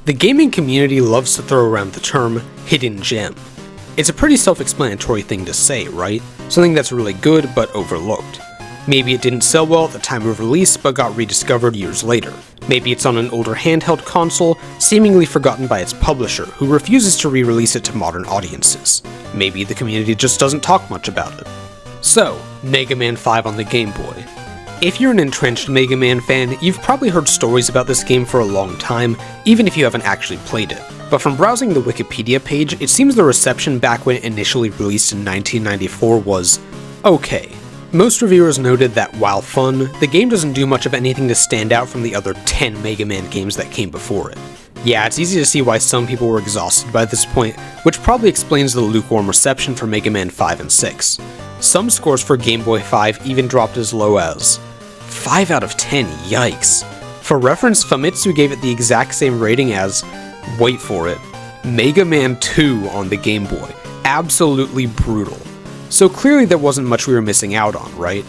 The gaming community loves to throw around the term hidden gem. It's a pretty self-explanatory thing to say, right? Something that's really good but overlooked. Maybe it didn't sell well at the time of release but got rediscovered years later. Maybe it's on an older handheld console, seemingly forgotten by its publisher, who refuses to re-release it to modern audiences. Maybe the community just doesn't talk much about it. So, Mega Man 5 on the Game Boy. If you're an entrenched Mega Man fan, you've probably heard stories about this game for a long time, even if you haven't actually played it. But from browsing the Wikipedia page, it seems the reception back when it initially released in 1994 was okay. Most reviewers noted that while fun, the game doesn't do much of anything to stand out from the other 10 Mega Man games that came before it. Yeah, it's easy to see why some people were exhausted by this point, which probably explains the lukewarm reception for Mega Man 5 and 6. Some scores for Game Boy 5 even dropped as low as 5 out of 10, yikes. For reference, Famitsu gave it the exact same rating as, wait for it, Mega Man 2 on the Game Boy. Absolutely brutal. So clearly there wasn't much we were missing out on, right?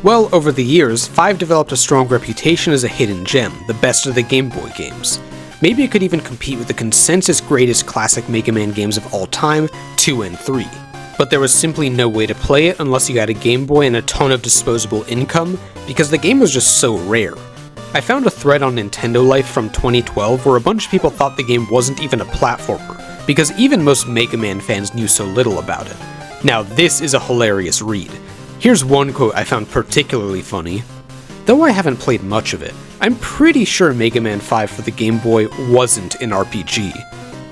Well, over the years, 5 developed a strong reputation as a hidden gem, the best of the Game Boy games. Maybe it could even compete with the consensus greatest classic Mega Man games of all time, 2 and 3. But there was simply no way to play it unless you had a Game Boy and a ton of disposable income, because the game was just so rare. I found a thread on Nintendo Life from 2012 where a bunch of people thought the game wasn't even a platformer, because even most Mega Man fans knew so little about it. Now this is a hilarious read. Here's one quote I found particularly funny. Though I haven't played much of it, I'm pretty sure Mega Man 5 for the Game Boy wasn't an RPG.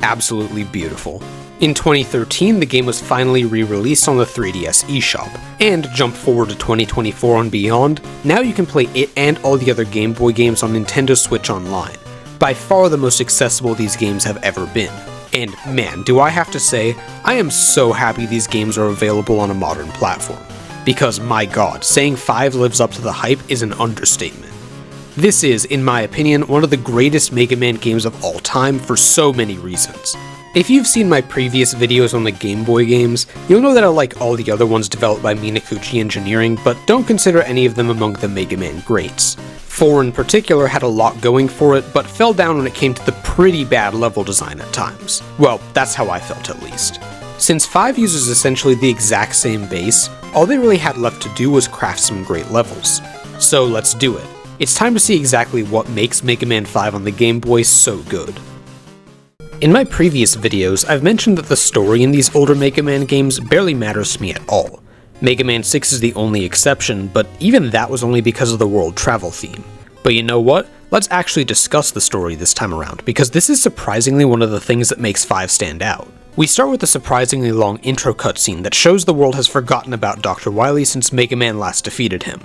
Absolutely beautiful. In 2013, the game was finally re-released on the 3DS eShop, and jump forward to 2024 and beyond, now you can play it and all the other Game Boy games on Nintendo Switch Online. By far the most accessible these games have ever been. And man, do I have to say, I am so happy these games are available on a modern platform. Because my god, saying 5 lives up to the hype is an understatement. This is, in my opinion, one of the greatest Mega Man games of all time for so many reasons. If you've seen my previous videos on the Game Boy games, you'll know that I like all the other ones developed by Minakuchi Engineering, but don't consider any of them among the Mega Man greats. 4 in particular had a lot going for it, but fell down when it came to the pretty bad level design at times. Well, that's how I felt at least. Since 5 uses essentially the exact same base, all they really had left to do was craft some great levels. So let's do it. It's time to see exactly what makes Mega Man 5 on the Game Boy so good. In my previous videos, I've mentioned that the story in these older Mega Man games barely matters to me at all. Mega Man 6 is the only exception, but even that was only because of the world travel theme. But you know what? Let's actually discuss the story this time around, because this is surprisingly one of the things that makes 5 stand out. We start with a surprisingly long intro cutscene that shows the world has forgotten about Dr. Wily since Mega Man last defeated him.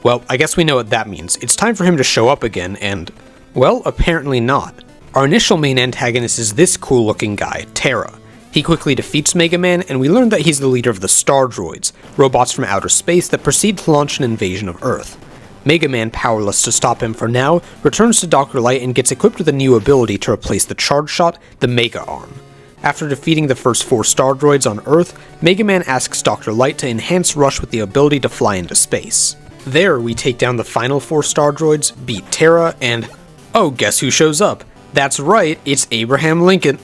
Well, I guess we know what that means. It's time for him to show up again, and, well, apparently not. Our initial main antagonist is this cool looking guy, Terra. He quickly defeats Mega Man, and we learn that he's the leader of the Star Droids, robots from outer space that proceed to launch an invasion of Earth. Mega Man, powerless to stop him for now, returns to Dr. Light and gets equipped with a new ability to replace the Charge Shot, the Mega Arm. After defeating the first 4 Star Droids on Earth, Mega Man asks Dr. Light to enhance Rush with the ability to fly into space. There, we take down the final 4 Star Droids, beat Terra, and oh, guess who shows up? That's right, it's Abraham Lincoln.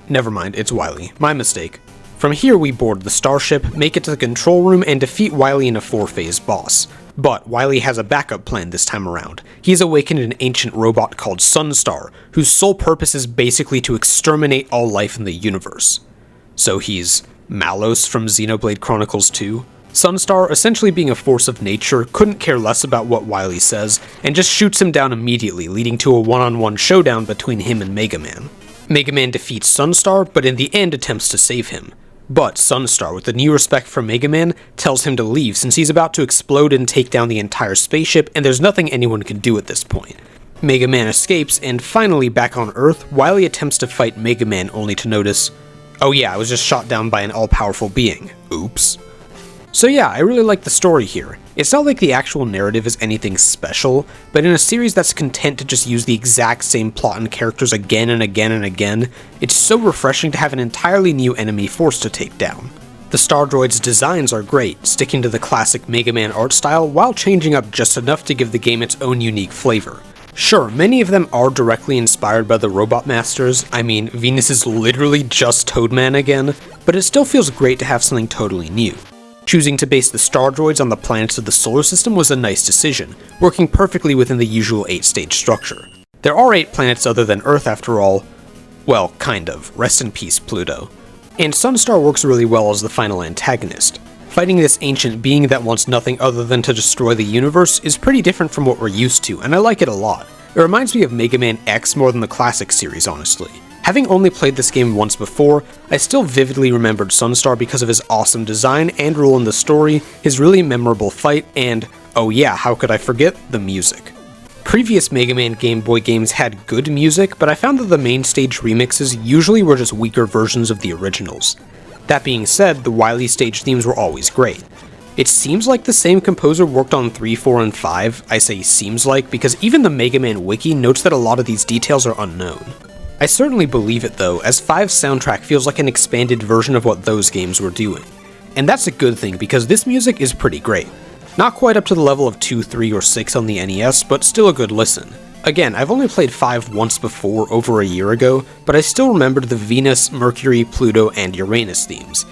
Never mind, it's Wily. My mistake. From here, we board the starship, make it to the control room, and defeat Wily in a 4-phase boss. But Wily has a backup plan this time around. He's awakened an ancient robot called Sunstar, whose sole purpose is basically to exterminate all life in the universe. So he's Malos from Xenoblade Chronicles 2? Sunstar, essentially being a force of nature, couldn't care less about what Wily says, and just shoots him down immediately, leading to a one-on-one showdown between him and Mega Man. Mega Man defeats Sunstar, but in the end attempts to save him. But Sunstar, with a new respect for Mega Man, tells him to leave since he's about to explode and take down the entire spaceship, and there's nothing anyone can do at this point. Mega Man escapes, and finally back on Earth, Wily attempts to fight Mega Man only to notice, oh yeah, I was just shot down by an all-powerful being. Oops. So yeah, I really like the story here. It's not like the actual narrative is anything special, but in a series that's content to just use the exact same plot and characters again and again and again, it's so refreshing to have an entirely new enemy force to take down. The Star Droids' designs are great, sticking to the classic Mega Man art style while changing up just enough to give the game its own unique flavor. Sure, many of them are directly inspired by the Robot Masters. I mean, Venus is literally just Toadman again, but it still feels great to have something totally new. Choosing to base the star droids on the planets of the solar system was a nice decision, working perfectly within the usual 8-stage structure. There are 8 planets other than Earth after all. Well, kind of. Rest in peace, Pluto. And Sunstar works really well as the final antagonist. Fighting this ancient being that wants nothing other than to destroy the universe is pretty different from what we're used to, and I like it a lot. It reminds me of Mega Man X more than the classic series, honestly. Having only played this game once before, I still vividly remembered Sunstar because of his awesome design and role in the story, his really memorable fight, and, oh yeah, how could I forget, the music. Previous Mega Man Game Boy games had good music, but I found that the main stage remixes usually were just weaker versions of the originals. That being said, the Wily stage themes were always great. It seems like the same composer worked on 3, 4, and 5, I say seems like because even the Mega Man wiki notes that a lot of these details are unknown. I certainly believe it though, as 5's soundtrack feels like an expanded version of what those games were doing. And that's a good thing because this music is pretty great. Not quite up to the level of 2, 3, or 6 on the NES, but still a good listen. Again, I've only played 5 once before, over a year ago, but I still remembered the Venus, Mercury, Pluto, and Uranus themes.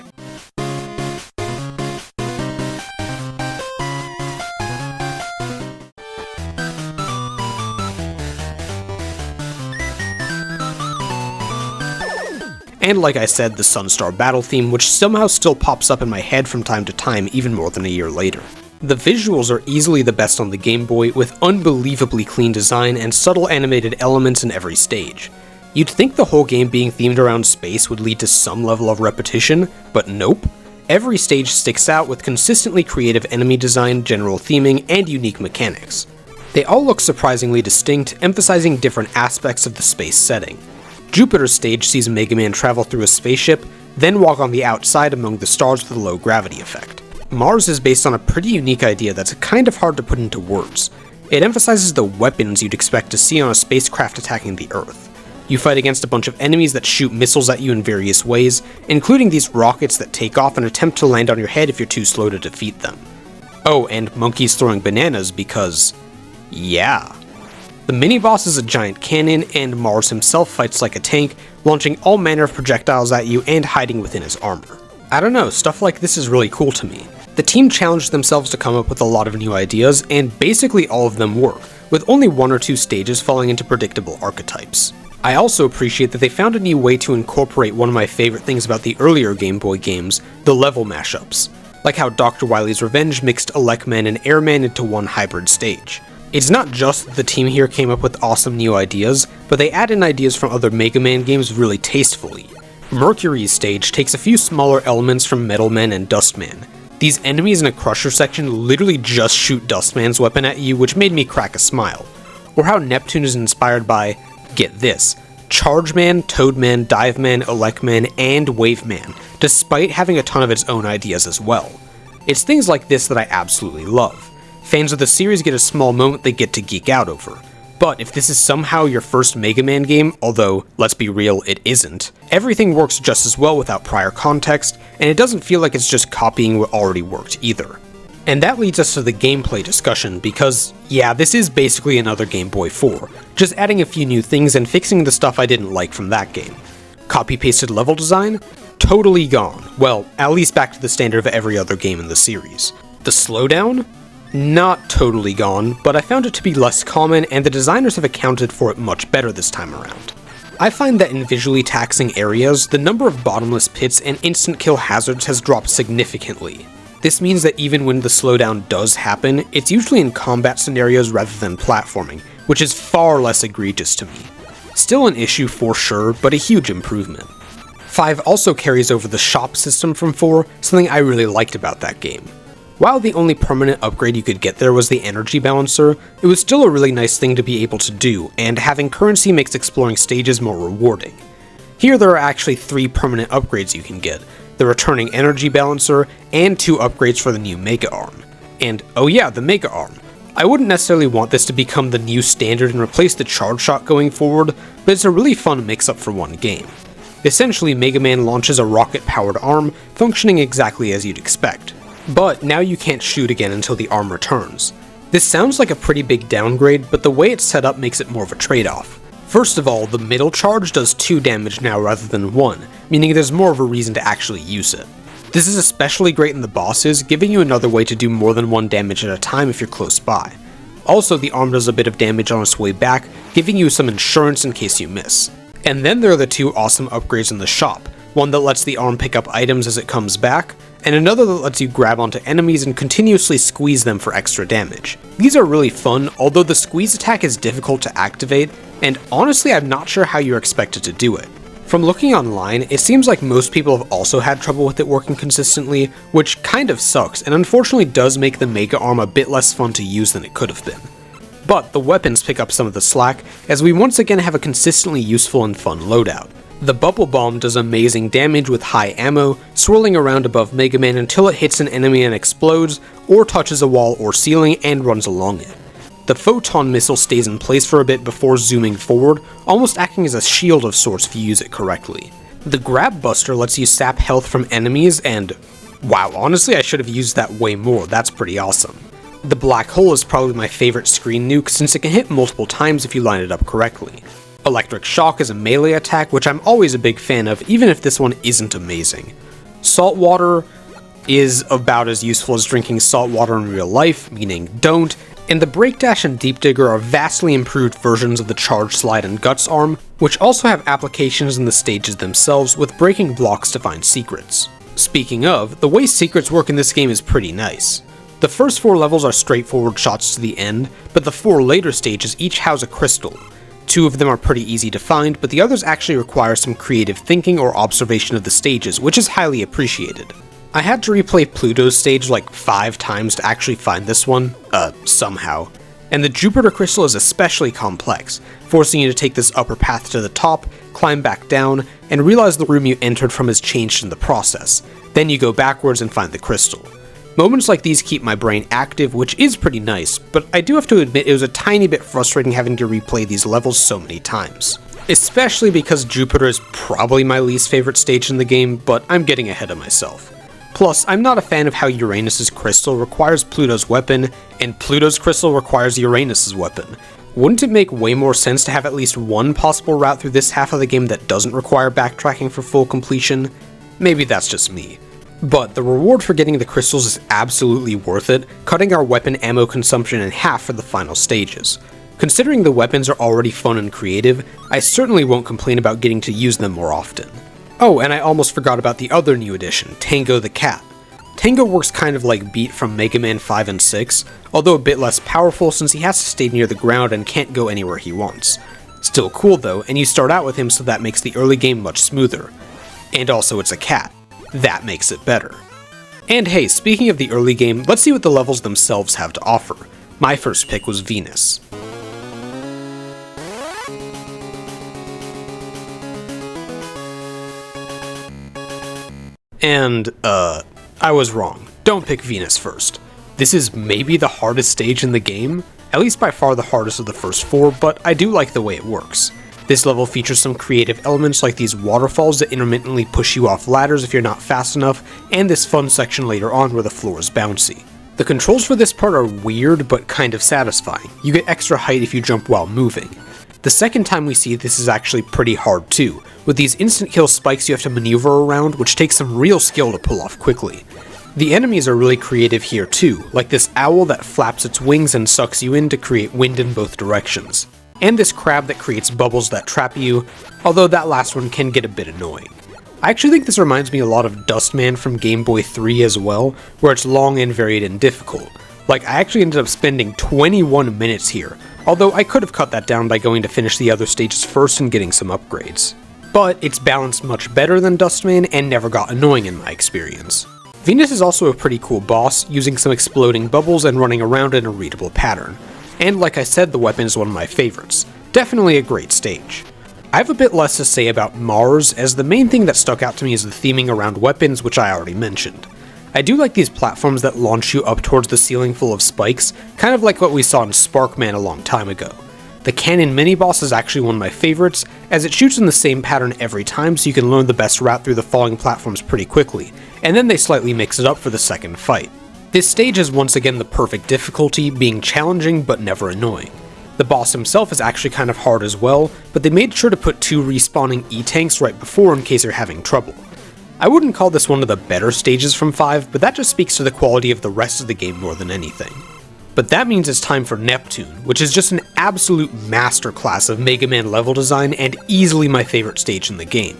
And like I said, the Sunstar battle theme, which somehow still pops up in my head from time to time even more than a year later. The visuals are easily the best on the Game Boy, with unbelievably clean design and subtle animated elements in every stage. You'd think the whole game being themed around space would lead to some level of repetition, but nope. Every stage sticks out with consistently creative enemy design, general theming, and unique mechanics. They all look surprisingly distinct, emphasizing different aspects of the space setting. Jupiter's stage sees Mega Man travel through a spaceship, then walk on the outside among the stars with a low gravity effect. Mars is based on a pretty unique idea that's kind of hard to put into words. It emphasizes the weapons you'd expect to see on a spacecraft attacking the Earth. You fight against a bunch of enemies that shoot missiles at you in various ways, including these rockets that take off and attempt to land on your head if you're too slow to defeat them. Oh, and monkeys throwing bananas because, yeah. The mini-boss is a giant cannon, and Mars himself fights like a tank, launching all manner of projectiles at you and hiding within his armor. I don't know, stuff like this is really cool to me. The team challenged themselves to come up with a lot of new ideas, and basically all of them work, with only 1 or 2 stages falling into predictable archetypes. I also appreciate that they found a new way to incorporate one of my favorite things about the earlier Game Boy games, the level mashups, like how Dr. Wily's Revenge mixed Elecman and Airman into one hybrid stage. It's not just that the team here came up with awesome new ideas, but they add in ideas from other Mega Man games really tastefully. Mercury's stage takes a few smaller elements from Metal Man and Dustman. These enemies in a Crusher section literally just shoot Dustman's weapon at you, which made me crack a smile. Or how Neptune is inspired by, get this, Chargeman, Toadman, Diveman, Elecman, and Waveman, despite having a ton of its own ideas as well. It's things like this that I absolutely love. Fans of the series get a small moment they get to geek out over. But if this is somehow your first Mega Man game, although, let's be real, it isn't, everything works just as well without prior context, and it doesn't feel like it's just copying what already worked either. And that leads us to the gameplay discussion, because, yeah, this is basically another Game Boy 4, just adding a few new things and fixing the stuff I didn't like from that game. Copy-pasted level design? Totally gone. Well, at least back to the standard of every other game in the series. The slowdown? Not totally gone, but I found it to be less common, and the designers have accounted for it much better this time around. I find that in visually taxing areas, the number of bottomless pits and instant kill hazards has dropped significantly. This means that even when the slowdown does happen, it's usually in combat scenarios rather than platforming, which is far less egregious to me. Still an issue for sure, but a huge improvement. 5 also carries over the shop system from 4, something I really liked about that game. While the only permanent upgrade you could get there was the energy balancer, it was still a really nice thing to be able to do, and having currency makes exploring stages more rewarding. Here there are actually 3 permanent upgrades you can get, the returning energy balancer, and 2 upgrades for the new Mega Arm. And oh yeah, the Mega Arm. I wouldn't necessarily want this to become the new standard and replace the Charge Shot going forward, but it's a really fun mix-up for one game. Essentially, Mega Man launches a rocket-powered arm, functioning exactly as you'd expect. But now you can't shoot again until the arm returns. This sounds like a pretty big downgrade, but the way it's set up makes it more of a trade-off. First of all, the middle charge does 2 damage now rather than 1, meaning there's more of a reason to actually use it. This is especially great in the bosses, giving you another way to do more than 1 damage at a time if you're close by. Also, the arm does a bit of damage on its way back, giving you some insurance in case you miss. And then there are the 2 awesome upgrades in the shop, one that lets the arm pick up items as it comes back, and another that lets you grab onto enemies and continuously squeeze them for extra damage. These are really fun, although the squeeze attack is difficult to activate, and honestly I'm not sure how you're expected to do it. From looking online, it seems like most people have also had trouble with it working consistently, which kind of sucks, and unfortunately does make the Mega Arm a bit less fun to use than it could have been. But the weapons pick up some of the slack, as we once again have a consistently useful and fun loadout. The Bubble Bomb does amazing damage with high ammo, swirling around above Mega Man until it hits an enemy and explodes, or touches a wall or ceiling and runs along it. The Photon Missile stays in place for a bit before zooming forward, almost acting as a shield of sorts if you use it correctly. The Grab Buster lets you sap health from enemies and... wow, honestly I should have used that way more, that's pretty awesome. The Black Hole is probably my favorite screen nuke since it can hit multiple times if you line it up correctly. Electric Shock is a melee attack, which I'm always a big fan of, even if this one isn't amazing. Salt Water is about as useful as drinking salt water in real life, meaning don't, and the Break Dash and Deep Digger are vastly improved versions of the Charge Slide and Guts arm, which also have applications in the stages themselves with breaking blocks to find secrets. Speaking of, the way secrets work in this game is pretty nice. The first 4 levels are straightforward shots to the end, but the 4 later stages each house a crystal. 2 of them are pretty easy to find, but the others actually require some creative thinking or observation of the stages, which is highly appreciated. I had to replay Pluto's stage like 5 times to actually find this one, somehow. And the Jupiter Crystal is especially complex, forcing you to take this upper path to the top, climb back down, and realize the room you entered from has changed in the process. Then you go backwards and find the crystal. Moments like these keep my brain active, which is pretty nice, but I do have to admit it was a tiny bit frustrating having to replay these levels so many times. Especially because Jupiter is probably my least favorite stage in the game, but I'm getting ahead of myself. Plus, I'm not a fan of how Uranus's crystal requires Pluto's weapon, and Pluto's crystal requires Uranus's weapon. Wouldn't it make way more sense to have at least one possible route through this half of the game that doesn't require backtracking for full completion? Maybe that's just me. But the reward for getting the crystals is absolutely worth it, cutting our weapon ammo consumption in half for the final stages. Considering the weapons are already fun and creative, I certainly won't complain about getting to use them more often. Oh, and I almost forgot about the other new addition, Tango the Cat. Tango works kind of like Beat from Mega Man 5 and 6, although a bit less powerful since he has to stay near the ground and can't go anywhere he wants. Still cool though, and you start out with him so that makes the early game much smoother. And also it's a cat. That makes it better. And hey, speaking of the early game, let's see what the levels themselves have to offer. My first pick was Venus. And, I was wrong. Don't pick Venus first. This is maybe the hardest stage in the game, at least by far the hardest of the first 4, but I do like the way it works. This level features some creative elements like these waterfalls that intermittently push you off ladders if you're not fast enough, and this fun section later on where the floor is bouncy. The controls for this part are weird but kind of satisfying. You get extra height if you jump while moving. The second time we see this is actually pretty hard too, with these instant kill spikes you have to maneuver around, which takes some real skill to pull off quickly. The enemies are really creative here too, like this owl that flaps its wings and sucks you in to create wind in both directions. And this crab that creates bubbles that trap you, although that last one can get a bit annoying. I actually think this reminds me a lot of Dustman from Game Boy 3 as well, where it's long and varied and difficult. Like, I actually ended up spending 21 minutes here, although I could have cut that down by going to finish the other stages first and getting some upgrades. But it's balanced much better than Dustman and never got annoying in my experience. Venus is also a pretty cool boss, using some exploding bubbles and running around in a readable pattern. And like I said, the weapon is one of my favorites. Definitely a great stage. I have a bit less to say about Mars, as the main thing that stuck out to me is the theming around weapons, which I already mentioned. I do like these platforms that launch you up towards the ceiling full of spikes, kind of like what we saw in Sparkman a long time ago. The Cannon mini-boss is actually one of my favorites, as it shoots in the same pattern every time so you can learn the best route through the falling platforms pretty quickly, and then they slightly mix it up for the second fight. This stage is once again the perfect difficulty, being challenging but never annoying. The boss himself is actually kind of hard as well, but they made sure to put 2 respawning E-tanks right before in case you're having trouble. I wouldn't call this one of the better stages from 5, but that just speaks to the quality of the rest of the game more than anything. But that means it's time for Neptune, which is just an absolute masterclass of Mega Man level design and easily my favorite stage in the game.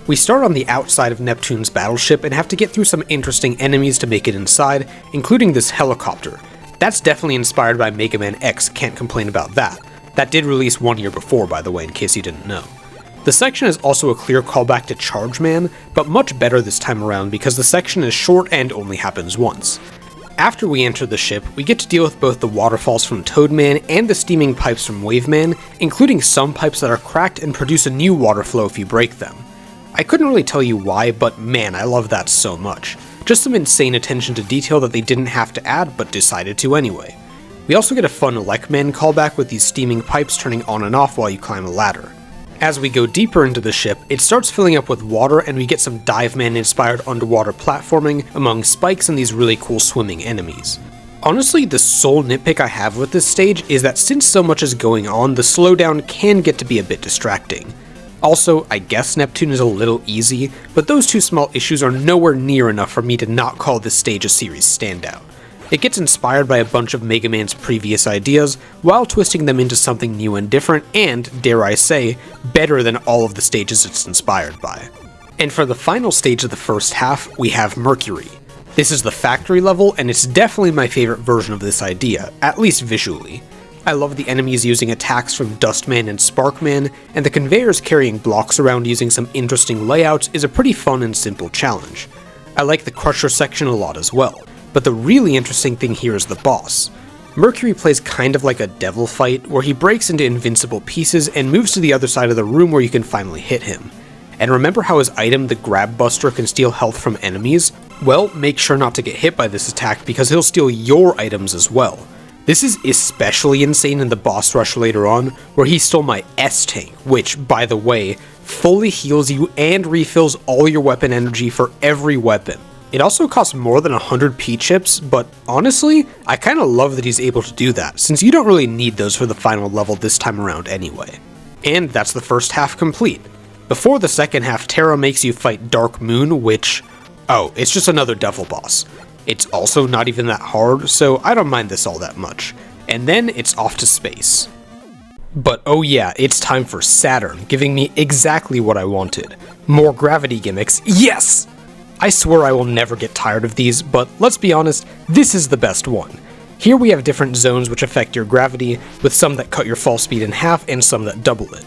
We start on the outside of Neptune's battleship and have to get through some interesting enemies to make it inside, including this helicopter. That's definitely inspired by Mega Man X, can't complain about that. That did release 1 year before, by the way, in case you didn't know. The section is also a clear callback to Charge Man, but much better this time around because the section is short and only happens once. After we enter the ship, we get to deal with both the waterfalls from Toadman and the steaming pipes from Waveman, including some pipes that are cracked and produce a new water flow if you break them. I couldn't really tell you why, but man, I love that so much. Just some insane attention to detail that they didn't have to add, but decided to anyway. We also get a fun Lekman callback with these steaming pipes turning on and off while you climb a ladder. As we go deeper into the ship, it starts filling up with water and we get some Dive Man inspired underwater platforming among spikes and these really cool swimming enemies. Honestly, the sole nitpick I have with this stage is that since so much is going on, the slowdown can get to be a bit distracting. Also, I guess Neptune is a little easy, but those 2 small issues are nowhere near enough for me to not call this stage a series standout. It gets inspired by a bunch of Mega Man's previous ideas, while twisting them into something new and different, and, dare I say, better than all of the stages it's inspired by. And for the final stage of the first half, we have Mercury. This is the factory level, and it's definitely my favorite version of this idea, at least visually. I love the enemies using attacks from Dustman and Sparkman, and the conveyors carrying blocks around using some interesting layouts is a pretty fun and simple challenge. I like the Crusher section a lot as well. But the really interesting thing here is the boss. Mercury plays kind of like a devil fight, where he breaks into invincible pieces and moves to the other side of the room where you can finally hit him. And remember how his item, the Grab Buster, can steal health from enemies? Well, make sure not to get hit by this attack because he'll steal your items as well. This is especially insane in the boss rush later on, where he stole my S-Tank, which, by the way, fully heals you and refills all your weapon energy for every weapon. It also costs more than 100 P-chips, but honestly, I kinda love that he's able to do that, since you don't really need those for the final level this time around anyway. And that's the first half complete. Before the second half, Terra makes you fight Dark Moon, which... oh, it's just another devil boss. It's also not even that hard, so I don't mind this all that much. And then it's off to space. But oh yeah, it's time for Saturn, giving me exactly what I wanted. More gravity gimmicks, yes! I swear I will never get tired of these, but let's be honest, this is the best one. Here we have different zones which affect your gravity, with some that cut your fall speed in half and some that double it.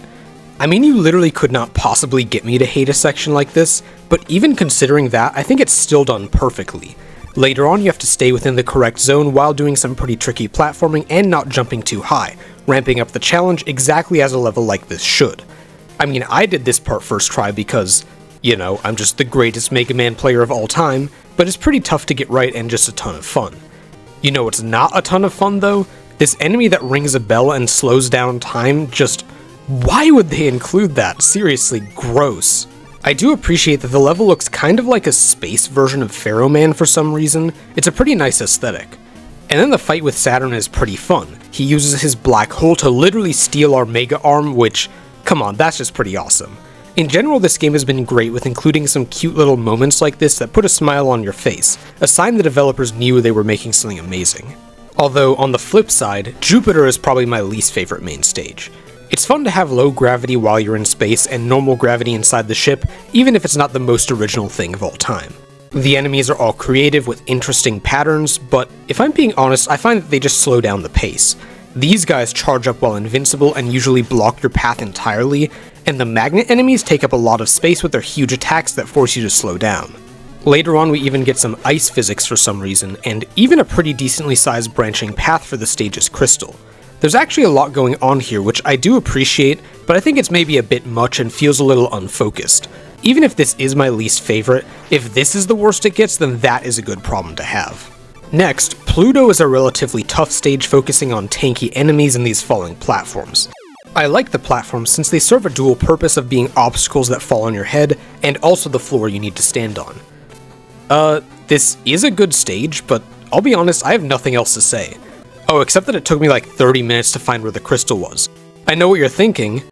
I mean, you literally could not possibly get me to hate a section like this, but even considering that, I think it's still done perfectly. Later on, you have to stay within the correct zone while doing some pretty tricky platforming and not jumping too high, ramping up the challenge exactly as a level like this should. I mean, I did this part first try because, you know, I'm just the greatest Mega Man player of all time, but it's pretty tough to get right and just a ton of fun. You know what's not a ton of fun though? This enemy that rings a bell and slows down time, just... why would they include that? Seriously, gross. I do appreciate that the level looks kind of like a space version of Pharaoh Man for some reason. It's a pretty nice aesthetic. And then the fight with Saturn is pretty fun. He uses his black hole to literally steal our Mega Arm, which, come on, that's just pretty awesome. In general, this game has been great with including some cute little moments like this that put a smile on your face, a sign the developers knew they were making something amazing. Although, on the flip side, Jupiter is probably my least favorite main stage. It's fun to have low gravity while you're in space and normal gravity inside the ship, even if it's not the most original thing of all time. The enemies are all creative with interesting patterns, but if I'm being honest, I find that they just slow down the pace. These guys charge up while invincible and usually block your path entirely, and the magnet enemies take up a lot of space with their huge attacks that force you to slow down. Later on we even get some ice physics for some reason, and even a pretty decently sized branching path for the stage's crystal. There's actually a lot going on here which I do appreciate, but I think it's maybe a bit much and feels a little unfocused. Even if this is my least favorite, if this is the worst it gets, then that is a good problem to have. Next, Pluto is a relatively tough stage focusing on tanky enemies and these falling platforms. I like the platforms since they serve a dual purpose of being obstacles that fall on your head, and also the floor you need to stand on. This is a good stage, but I'll be honest, I have nothing else to say. Oh, except that it took me like 30 minutes to find where the crystal was. I know what you're thinking.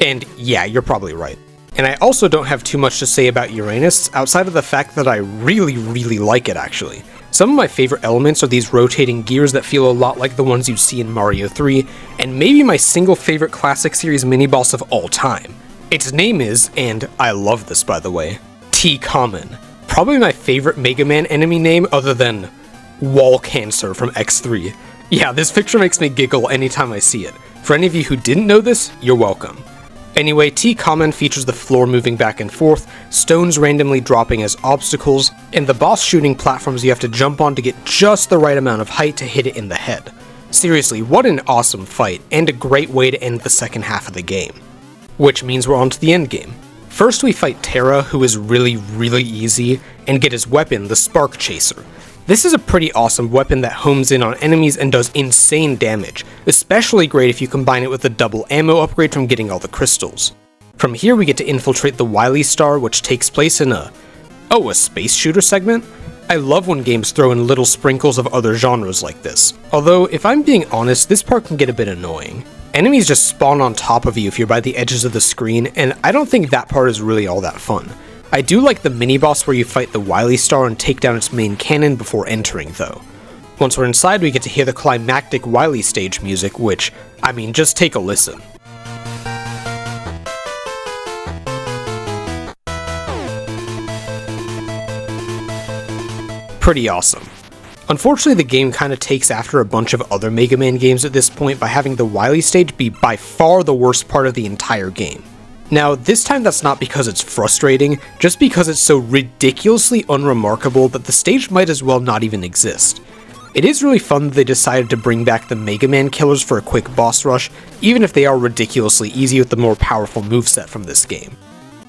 And yeah, you're probably right. And I also don't have too much to say about Uranus, outside of the fact that I really like it actually. Some of my favorite elements are these rotating gears that feel a lot like the ones you see in Mario 3, and maybe my single favorite classic series mini-boss of all time. Its name is, and I love this by the way, T-Common. Probably my favorite Mega Man enemy name other than Wall Cancer from X3. Yeah, this picture makes me giggle anytime I see it. For any of you who didn't know this, you're welcome. Anyway, T-Common features the floor moving back and forth, stones randomly dropping as obstacles, and the boss shooting platforms you have to jump on to get just the right amount of height to hit it in the head. Seriously, what an awesome fight, and a great way to end the second half of the game. Which means we're on to the end game. First we fight Terra, who is really easy, and get his weapon, the Spark Chaser. This is a pretty awesome weapon that homes in on enemies and does insane damage, especially great if you combine it with the double ammo upgrade from getting all the crystals. From here we get to infiltrate the Wily Star, which takes place in a space shooter segment? I love when games throw in little sprinkles of other genres like this, although if I'm being honest, this part can get a bit annoying. Enemies just spawn on top of you if you're by the edges of the screen, and I don't think that part is really all that fun. I do like the mini-boss where you fight the Wily Star and take down its main cannon before entering though. Once we're inside we get to hear the climactic Wily stage music, which, I mean, just take a listen. Pretty awesome. Unfortunately, the game kinda takes after a bunch of other Mega Man games at this point by having the Wily stage be by far the worst part of the entire game. Now, this time that's not because it's frustrating, just because it's so ridiculously unremarkable that the stage might as well not even exist. It is really fun that they decided to bring back the Mega Man killers for a quick boss rush, even if they are ridiculously easy with the more powerful moveset from this game.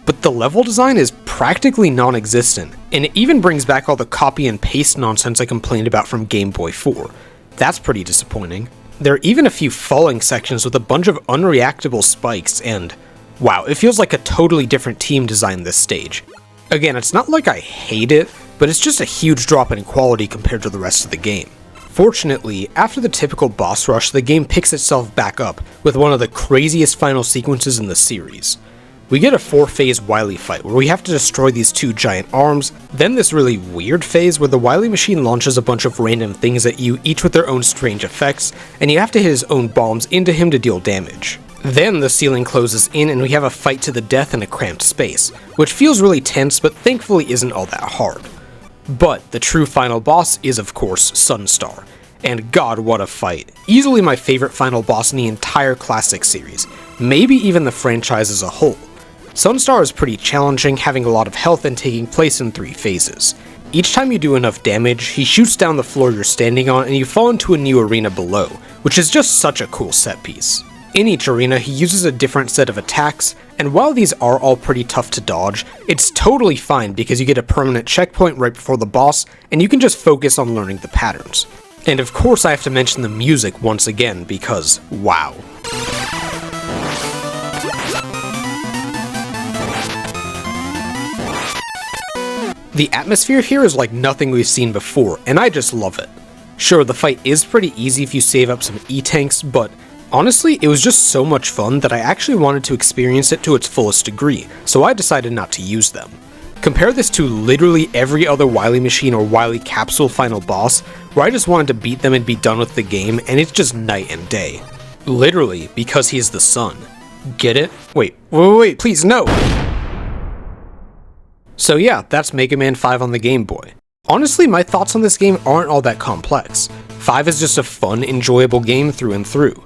But the level design is practically non-existent, and it even brings back all the copy and paste nonsense I complained about from Game Boy 4. That's pretty disappointing. There are even a few falling sections with a bunch of unreactable spikes, and wow, it feels like a totally different team designed this stage. Again, it's not like I hate it, but it's just a huge drop in quality compared to the rest of the game. Fortunately, after the typical boss rush, the game picks itself back up with one of the craziest final sequences in the series. We get a 4-phase Wily fight where we have to destroy these two giant arms, then this really weird phase where the Wily machine launches a bunch of random things at you, each with their own strange effects, and you have to hit his own bombs into him to deal damage. Then the ceiling closes in and we have a fight to the death in a cramped space, which feels really tense but thankfully isn't all that hard. But the true final boss is of course Sunstar, and god what a fight. Easily my favorite final boss in the entire classic series, maybe even the franchise as a whole. Sunstar is pretty challenging, having a lot of health and taking place in 3 phases. Each time you do enough damage, he shoots down the floor you're standing on and you fall into a new arena below, which is just such a cool set piece. In each arena, he uses a different set of attacks, and while these are all pretty tough to dodge, it's totally fine because you get a permanent checkpoint right before the boss, and you can just focus on learning the patterns. And of course I have to mention the music once again because, wow. The atmosphere here is like nothing we've seen before, and I just love it. Sure, the fight is pretty easy if you save up some E-tanks, but honestly, it was just so much fun that I actually wanted to experience it to its fullest degree, so I decided not to use them. Compare this to literally every other Wily Machine or Wily Capsule final boss, where I just wanted to beat them and be done with the game, and it's just night and day. Literally, because he is the sun. Get it? Wait, please, no! So yeah, that's Mega Man 5 on the Game Boy. Honestly, my thoughts on this game aren't all that complex. 5 is just a fun, enjoyable game through and through.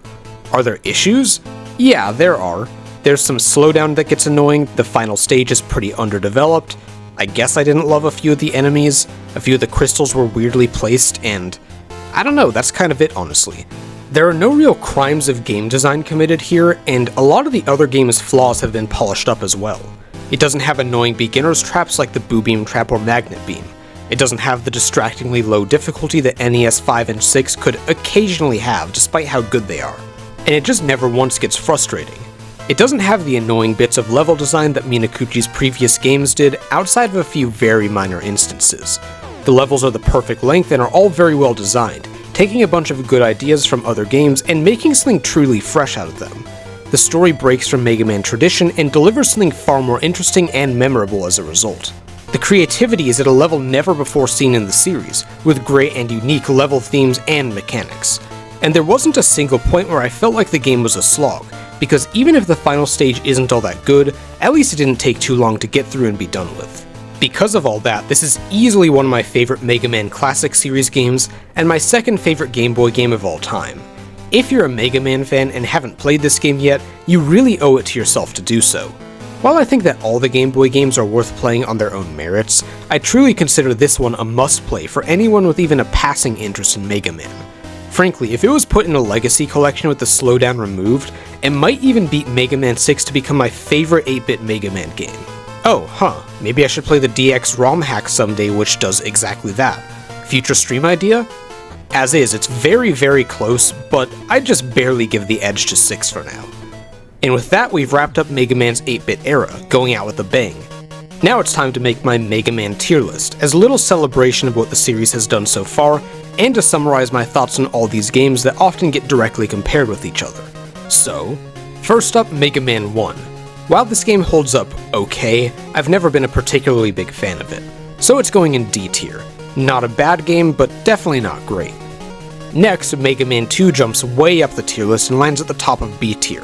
Are there issues? Yeah, there are. There's some slowdown that gets annoying, the final stage is pretty underdeveloped, I guess I didn't love a few of the enemies, a few of the crystals were weirdly placed, and I don't know, that's kind of it honestly. There are no real crimes of game design committed here, and a lot of the other game's flaws have been polished up as well. It doesn't have annoying beginner's traps like the Boo Beam Trap or Magnet Beam. It doesn't have the distractingly low difficulty that NES 5 and 6 could occasionally have despite how good they are. And it just never once gets frustrating. It doesn't have the annoying bits of level design that Minakuchi's previous games did, outside of a few very minor instances. The levels are the perfect length and are all very well designed, taking a bunch of good ideas from other games and making something truly fresh out of them. The story breaks from Mega Man tradition and delivers something far more interesting and memorable as a result. The creativity is at a level never before seen in the series, with great and unique level themes and mechanics. And there wasn't a single point where I felt like the game was a slog, because even if the final stage isn't all that good, at least it didn't take too long to get through and be done with. Because of all that, this is easily one of my favorite Mega Man Classic series games, and my second favorite Game Boy game of all time. If you're a Mega Man fan and haven't played this game yet, you really owe it to yourself to do so. While I think that all the Game Boy games are worth playing on their own merits, I truly consider this one a must-play for anyone with even a passing interest in Mega Man. Frankly, if it was put in a Legacy collection with the slowdown removed, it might even beat Mega Man 6 to become my favorite 8-bit Mega Man game. Oh, maybe I should play the DX ROM hack someday which does exactly that. Future stream idea? As is, it's very, very close, but I'd just barely give the edge to 6 for now. And with that, we've wrapped up Mega Man's 8-bit era, going out with a bang. Now it's time to make my Mega Man tier list, as a little celebration of what the series has done so far, and to summarize my thoughts on all these games that often get directly compared with each other. So, first up, Mega Man 1. While this game holds up okay, I've never been a particularly big fan of it, so it's going in D tier. Not a bad game, but definitely not great. Next, Mega Man 2 jumps way up the tier list and lands at the top of B tier.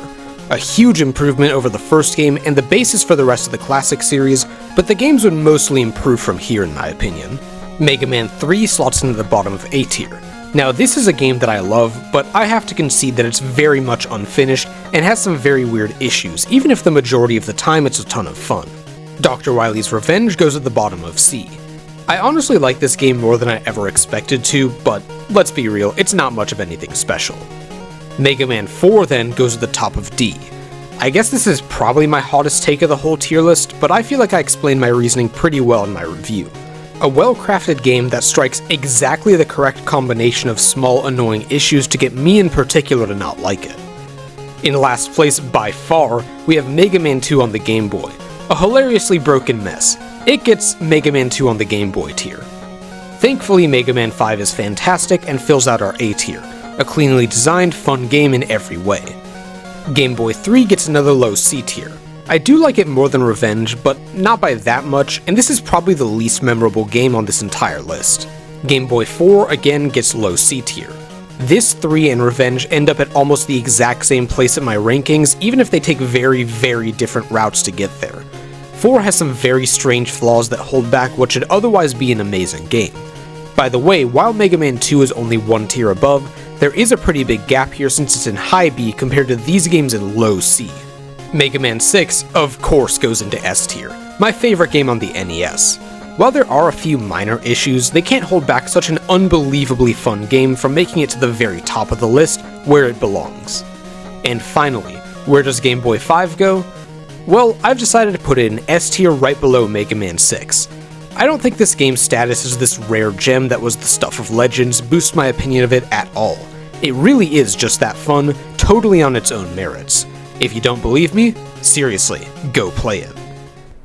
A huge improvement over the first game and the basis for the rest of the classic series, but the games would mostly improve from here in my opinion. Mega Man 3 slots into the bottom of A tier. Now this is a game that I love, but I have to concede that it's very much unfinished and has some very weird issues, even if the majority of the time it's a ton of fun. Dr. Wily's Revenge goes at the bottom of C. I honestly like this game more than I ever expected to, but let's be real, it's not much of anything special. Mega Man 4 then goes at the top of D. I guess this is probably my hottest take of the whole tier list, but I feel like I explained my reasoning pretty well in my review. A well-crafted game that strikes exactly the correct combination of small annoying issues to get me in particular to not like it. In last place by far, we have Mega Man 2 on the Game Boy. A hilariously broken mess. It gets Mega Man 2 on the Game Boy tier. Thankfully, Mega Man 5 is fantastic and fills out our A tier. A cleanly designed, fun game in every way. Game Boy 3 gets another low C tier. I do like it more than Revenge, but not by that much, and this is probably the least memorable game on this entire list. Game Boy 4 again gets low C tier. This 3 and Revenge end up at almost the exact same place in my rankings, even if they take very, very different routes to get there. 4 has some very strange flaws that hold back what should otherwise be an amazing game. By the way, while Mega Man 2 is only one tier above, there is a pretty big gap here since it's in high B compared to these games in low C. Mega Man 6, of course, goes into S tier, my favorite game on the NES. While there are a few minor issues, they can't hold back such an unbelievably fun game from making it to the very top of the list, where it belongs. And finally, where does Game Boy 5 go? Well, I've decided to put it in S tier right below Mega Man 6. I don't think this game's status as this rare gem that was the stuff of legends boosts my opinion of it at all. It really is just that fun, totally on its own merits. If you don't believe me, seriously, go play it.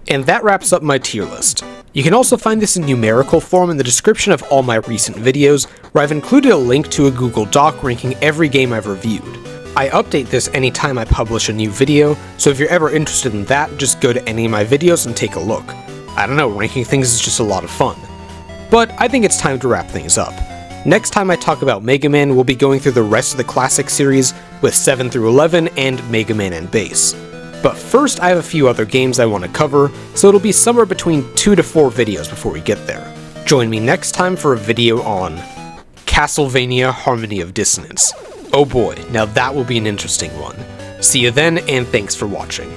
And that wraps up my tier list. You can also find this in numerical form in the description of all my recent videos, where I've included a link to a Google Doc ranking every game I've reviewed. I update this anytime I publish a new video, so if you're ever interested in that, just go to any of my videos and take a look. I don't know, ranking things is just a lot of fun. But I think it's time to wrap things up. Next time I talk about Mega Man, we'll be going through the rest of the classic series with 7 through 11 and Mega Man and Bass. But first I have a few other games I want to cover, so it'll be somewhere between 2 to 4 videos before we get there. Join me next time for a video on Castlevania Harmony of Dissonance. Oh boy, now that will be an interesting one. See you then, and thanks for watching.